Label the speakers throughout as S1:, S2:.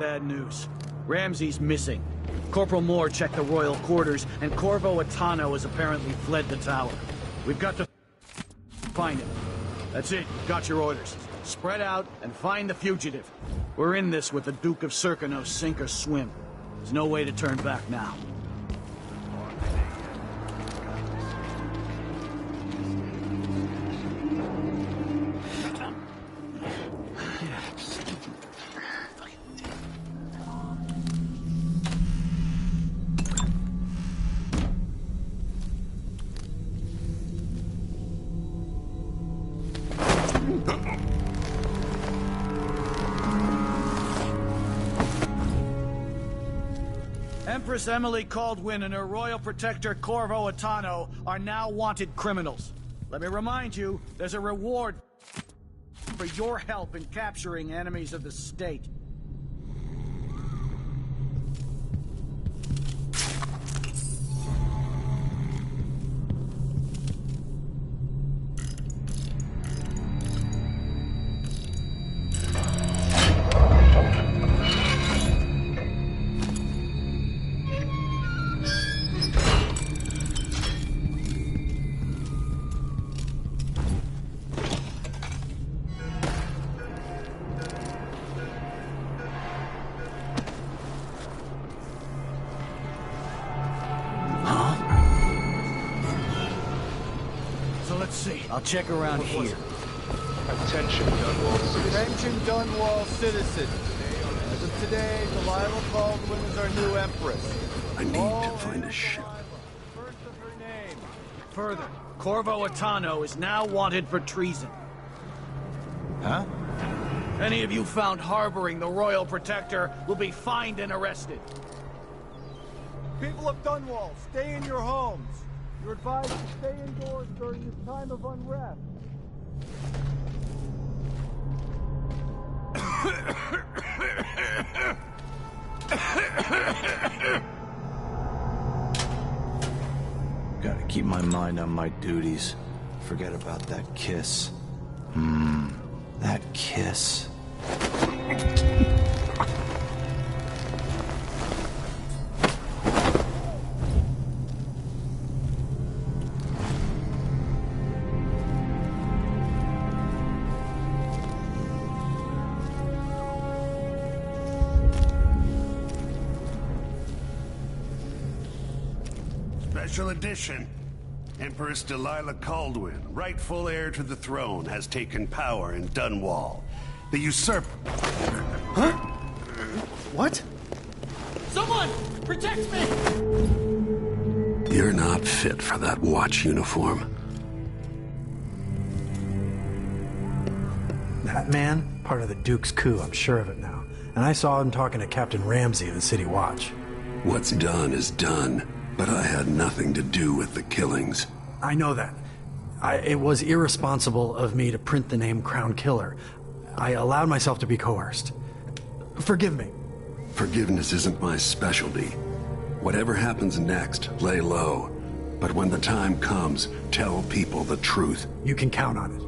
S1: Bad news. Ramsey's missing. Corporal Moore checked the royal quarters, and Corvo Atano has apparently fled the tower. We've got to find him. That's it. Got your orders. Spread out and find the fugitive. We're in this with the Duke of Circano, sink or swim. There's no way to turn back now. Empress Emily Caldwin and her royal protector Corvo Atano are now wanted criminals. Let me remind you, there's a reward for your help in capturing enemies of the state. I'll check around here.
S2: Attention, Dunwall citizens.
S3: Attention, Dunwall citizens. As of today, Delilah Caldwin is our new empress.
S4: I need to find a ship.
S3: First of her name.
S1: Further, Corvo Atano is now wanted for treason.
S3: Huh?
S1: Any of you found harboring the royal protector will be fined and arrested.
S3: People of Dunwall, stay in your homes. You're advised to stay indoors during this time of unrest.
S4: Gotta keep my mind on my duties. Forget about that kiss. That kiss.
S5: Special edition. Empress Delilah Caldwin, rightful heir to the throne, has taken power in Dunwall. The usurper...
S4: Huh? What?
S1: Someone! Protect me!
S5: You're not fit for that watch uniform.
S6: That man? Part of the Duke's coup, I'm sure of it now. And I saw him talking to Captain Ramsey of the City Watch.
S5: What's done is done. But I had nothing to do with the killings.
S6: I know that. It was irresponsible of me to print the name Crown Killer. I allowed myself to be coerced. Forgive me.
S5: Forgiveness isn't my specialty. Whatever happens next, lay low. But when the time comes, tell people the truth.
S6: You can count on it.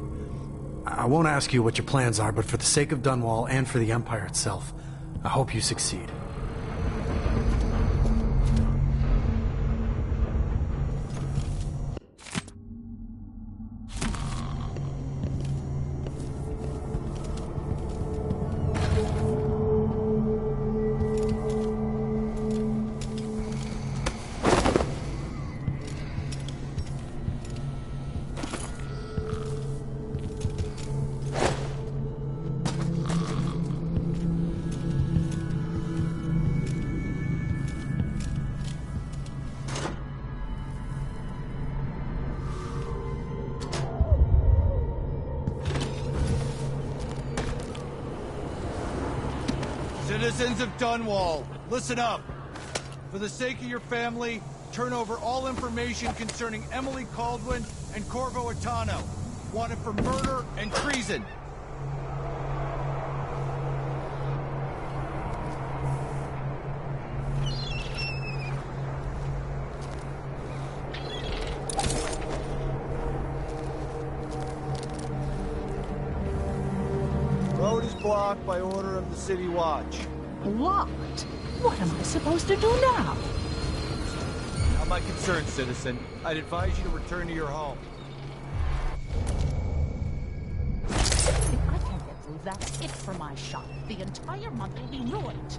S6: I won't ask you what your plans are, but for the sake of Dunwall and for the Empire itself, I hope you succeed.
S3: Citizens of Dunwall, listen up. For the sake of your family, turn over all information concerning Emily Caldwin and Corvo Atano, wanted for murder and treason. Road is blocked by order of the City Watch.
S7: What? What am I supposed to do now?
S3: Not my concern, citizen. I'd advise you to return to your home.
S7: If I can't get through that hit for my shop, the entire month will be ruined.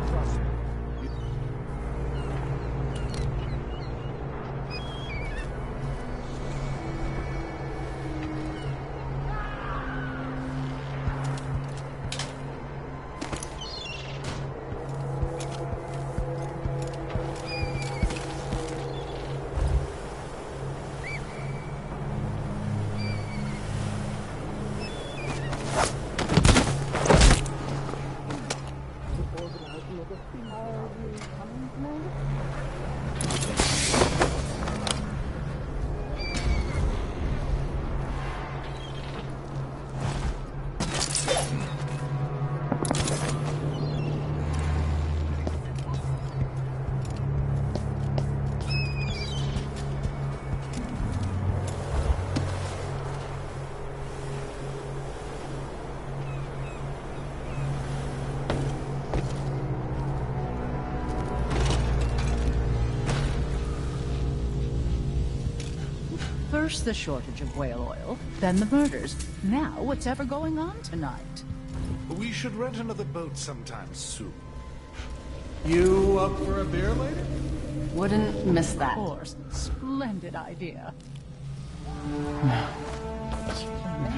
S3: Trust me.
S7: First the shortage of whale oil, then the murders. Now what's ever going on tonight?
S8: We should rent another boat sometime soon.
S3: You up for a beer later?
S9: Wouldn't miss
S7: Of
S9: that.
S7: course. Splendid idea. They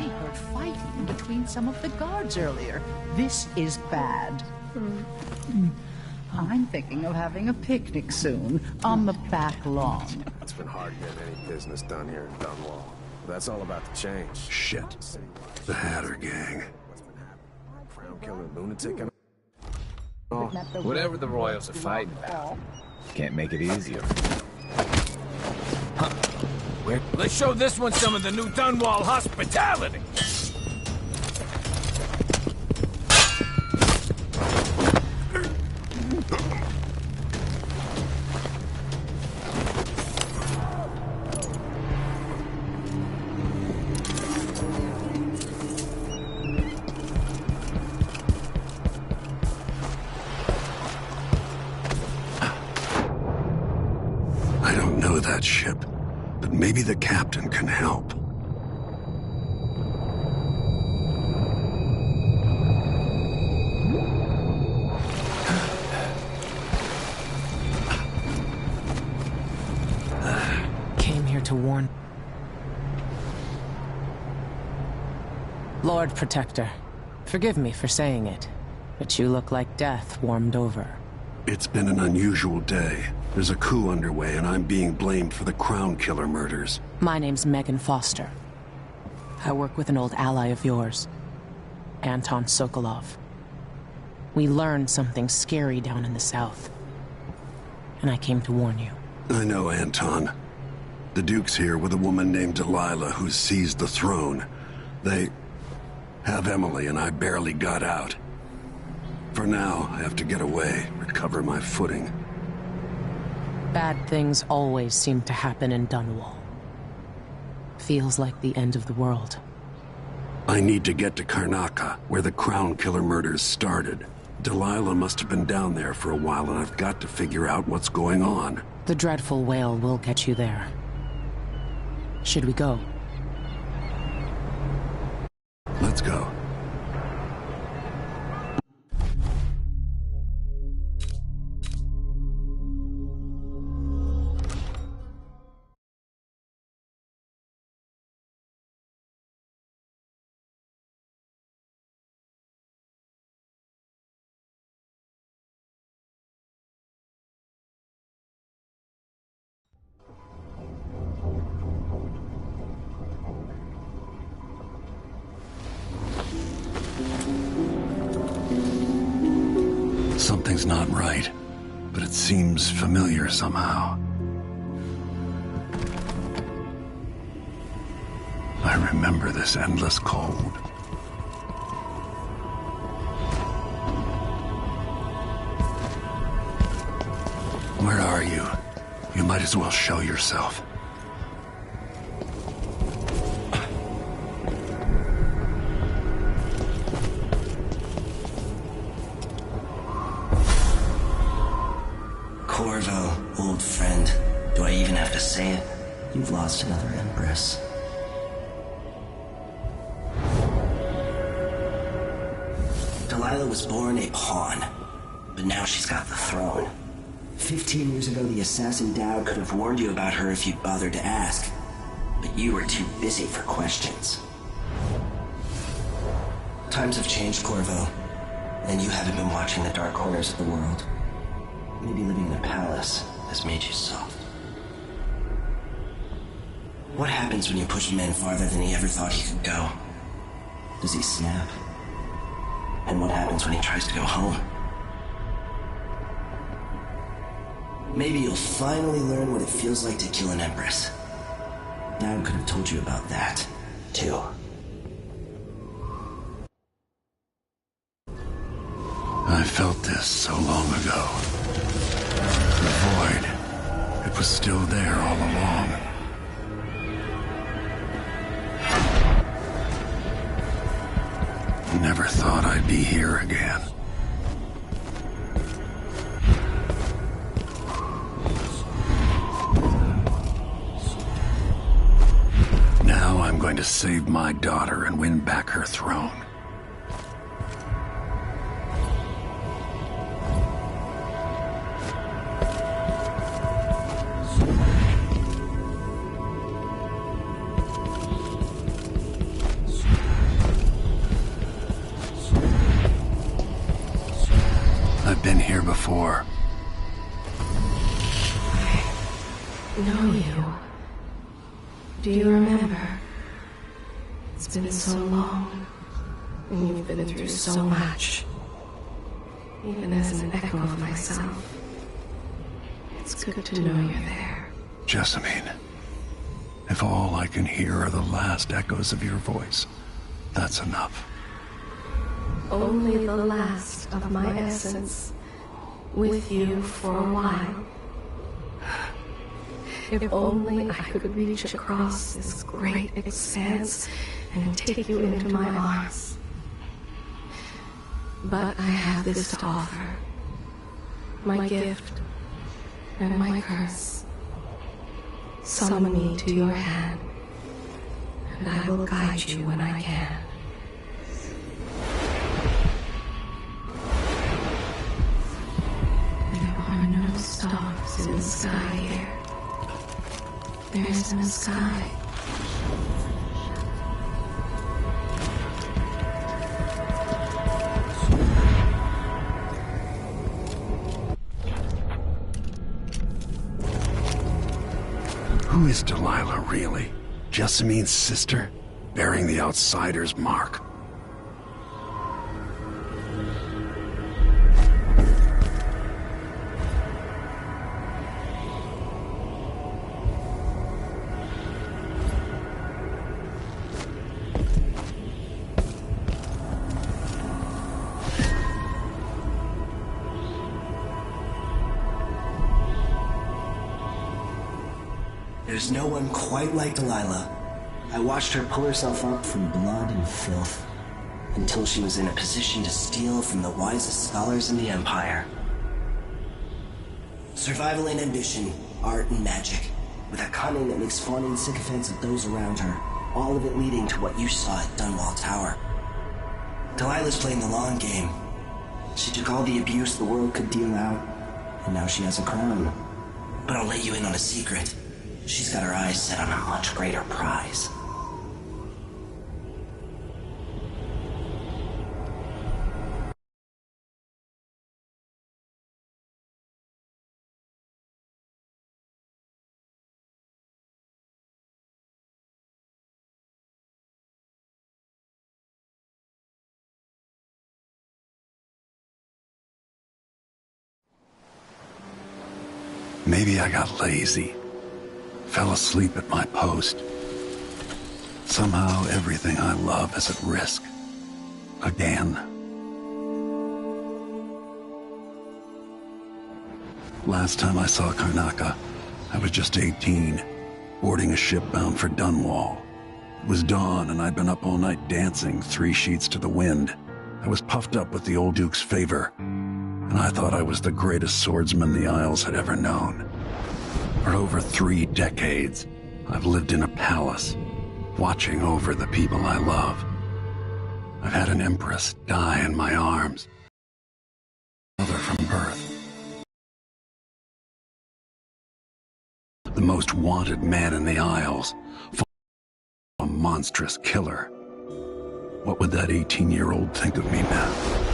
S7: heard fighting between some of the guards earlier. This is bad. I'm thinking of having a picnic soon, on the back lawn.
S10: It's been hard getting any business done here in Dunwall. That's all about to change.
S5: Shit. The Hatter gang.
S10: Crown killer lunatic and all. Whatever the royals are fighting about. Can't make it easier. Huh. Let's show this one some of the new Dunwall hospitality.
S5: I don't know that ship, but maybe the captain can help.
S9: Came here to warn. Lord Protector, forgive me for saying it, but you look like death warmed over.
S5: It's been an unusual day. There's a coup underway, and I'm being blamed for the Crown Killer murders.
S9: My name's Megan Foster. I work with an old ally of yours, Anton Sokolov. We learned something scary down in the south, and I came to warn you.
S5: I know, Anton. The Duke's here with a woman named Delilah who's seized the throne. They have Emily, and I barely got out. For now, I have to get away, recover my footing.
S9: Bad things always seem to happen in Dunwall. Feels like the end of the world.
S5: I need to get to Karnaca, where the Crown Killer murders started. Delilah must have been down there for a while, and I've got to figure out what's going on.
S9: The dreadful whale will get you there. Should we go?
S5: Let's go. Something's not right, but it seems familiar somehow. I remember this endless cold. Where are you? You might as well show yourself.
S11: Corvo, old friend. Do I even have to say it? You've lost another Empress. Delilah was born a pawn, but now she's got the throne. 15 years ago, the assassin Dowd could have warned you about her if you'd bothered to ask, but you were too busy for questions. Times have changed, Corvo, and you haven't been watching the dark corners of the world. Maybe living in a palace has made you soft. What happens when you push a man farther than he ever thought he could go? Does he snap? And what happens when he tries to go home? Maybe you'll finally learn what it feels like to kill an Empress. Dad could have told you about that, too.
S5: I felt this so long ago. The void. It was still there all along. Never thought I'd be here again. Now I'm going to save my daughter and win back her throne. I've been here before.
S12: I know you. Do you remember? It's been so long, and you've been through so much. Even as an echo of myself, it's good to know you're there.
S5: Jessamine, if all I can hear are the last echoes of your voice, that's enough.
S12: Only the last of my essence, with you for a while. If only I could reach across this great expanse and take you into my arms. But I have this to offer. My gift and my curse. Summon me to your hand, and I will guide you when I can. There are no stars in the sky here. There isn't a sky.
S5: Who is Delilah, really? Jessamine's sister? Bearing the outsider's mark.
S11: There's no one quite like Delilah. I watched her pull herself up from blood and filth, until she was in a position to steal from the wisest scholars in the Empire. Survival and ambition, art and magic, with a cunning that makes fawning sycophants of those around her, all of it leading to what you saw at Dunwall Tower. Delilah's playing the long game. She took all the abuse the world could deal out, and now she has a crown. But I'll let you in on a secret. She's got her eyes set on a much greater prize.
S5: Maybe I got lazy. Fell asleep at my post. Somehow everything I love is at risk. Again. Last time I saw Karnaca, I was just 18, boarding a ship bound for Dunwall. It was dawn and I'd been up all night dancing 3 sheets to the wind. I was puffed up with the old Duke's favor, and and I thought I was the greatest swordsman the Isles had ever known. For over 3 decades, I've lived in a palace, watching over the people I love. I've had an empress die in my arms, mother from birth. The most wanted man in the Isles, a monstrous killer. What would that 18-year-old think of me now?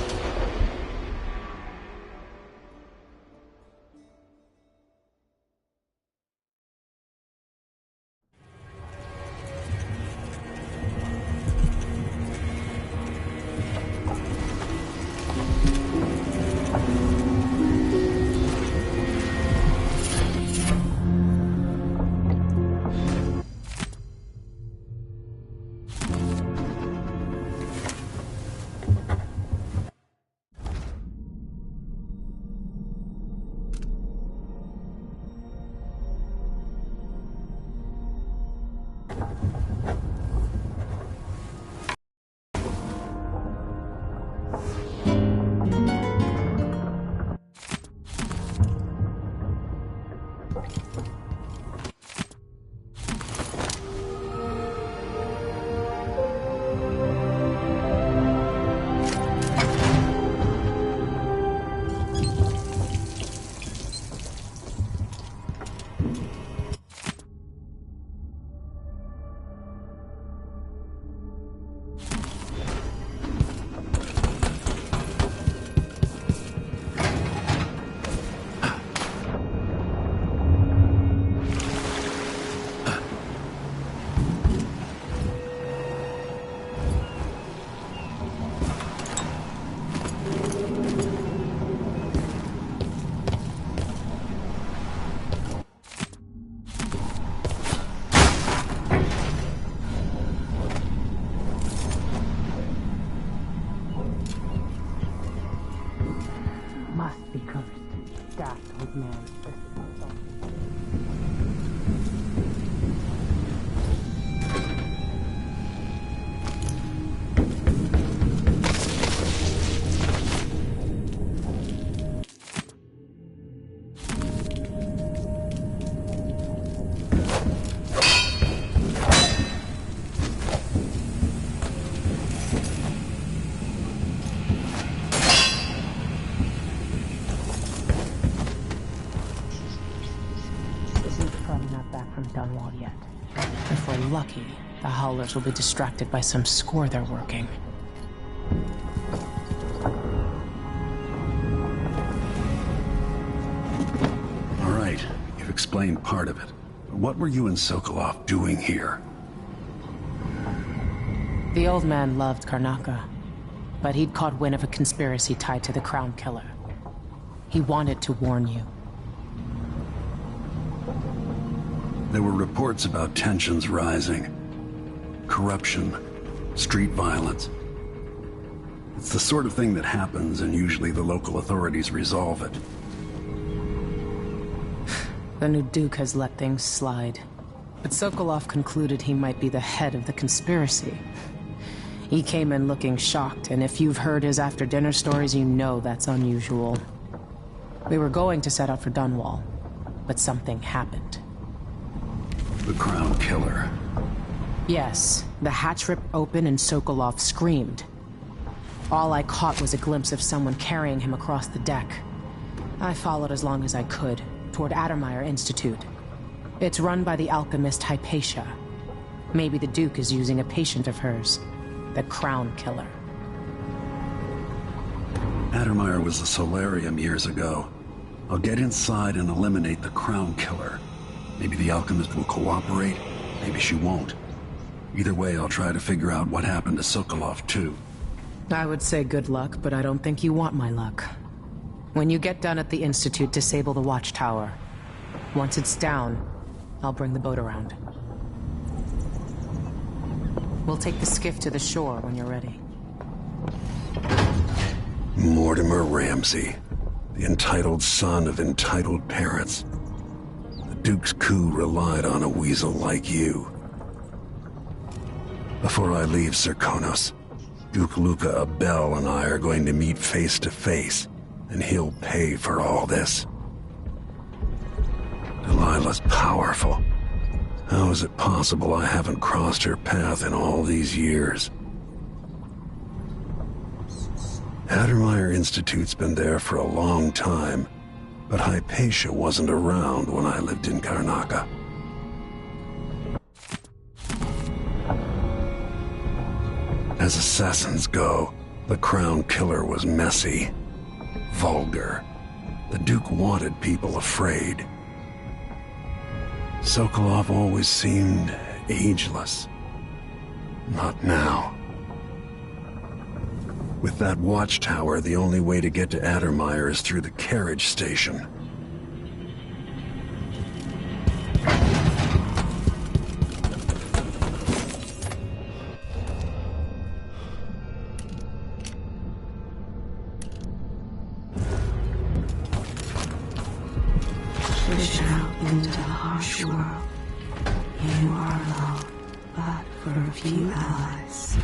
S9: Must be cursed. Daft old man. Dunwall yet. If we're lucky, the Howlers will be distracted by some score they're working.
S5: All right, you've explained part of it. What were you and Sokolov doing here?
S9: The old man loved Karnaka, but he'd caught wind of a conspiracy tied to the Crown Killer. He wanted to warn you.
S5: There were reports about tensions rising. Corruption, street violence. It's the sort of thing that happens, and usually the local authorities resolve it.
S9: The new Duke has let things slide. But Sokolov concluded he might be the head of the conspiracy. He came in looking shocked, and if you've heard his after-dinner stories, you know that's unusual. We were going to set out for Dunwall, but something happened.
S5: The Crown Killer.
S9: Yes, the hatch ripped open and Sokolov screamed. All I caught was a glimpse of someone carrying him across the deck. I followed as long as I could, toward Addermeyer Institute. It's run by the alchemist Hypatia. Maybe the Duke is using a patient of hers, the Crown Killer.
S5: Addermeyer was a solarium years ago. I'll get inside and eliminate the Crown Killer. Maybe the alchemist will cooperate, maybe she won't. Either way, I'll try to figure out what happened to Sokolov, too.
S9: I would say good luck, but I don't think you want my luck. When you get done at the Institute, disable the watchtower. Once it's down, I'll bring the boat around. We'll take the skiff to the shore when you're ready.
S5: Mortimer Ramsey, the entitled son of entitled parents. The Duke's coup relied on a weasel like you. Before I leave Serkonos, Duke Luca Abel and I are going to meet face to face and he'll pay for all this. Delilah's powerful. How is it possible I haven't crossed her path in all these years? Addermeyer Institute's been there for a long time, but Hypatia wasn't around when I lived in Karnaca. As assassins go, the Crown Killer was messy, vulgar. The Duke wanted people afraid. Sokolov always seemed ageless. Not now. With that watchtower, the only way to get to Addermeyer is through the carriage station.
S12: Push out into the harsh world. You are alone, but for a few allies.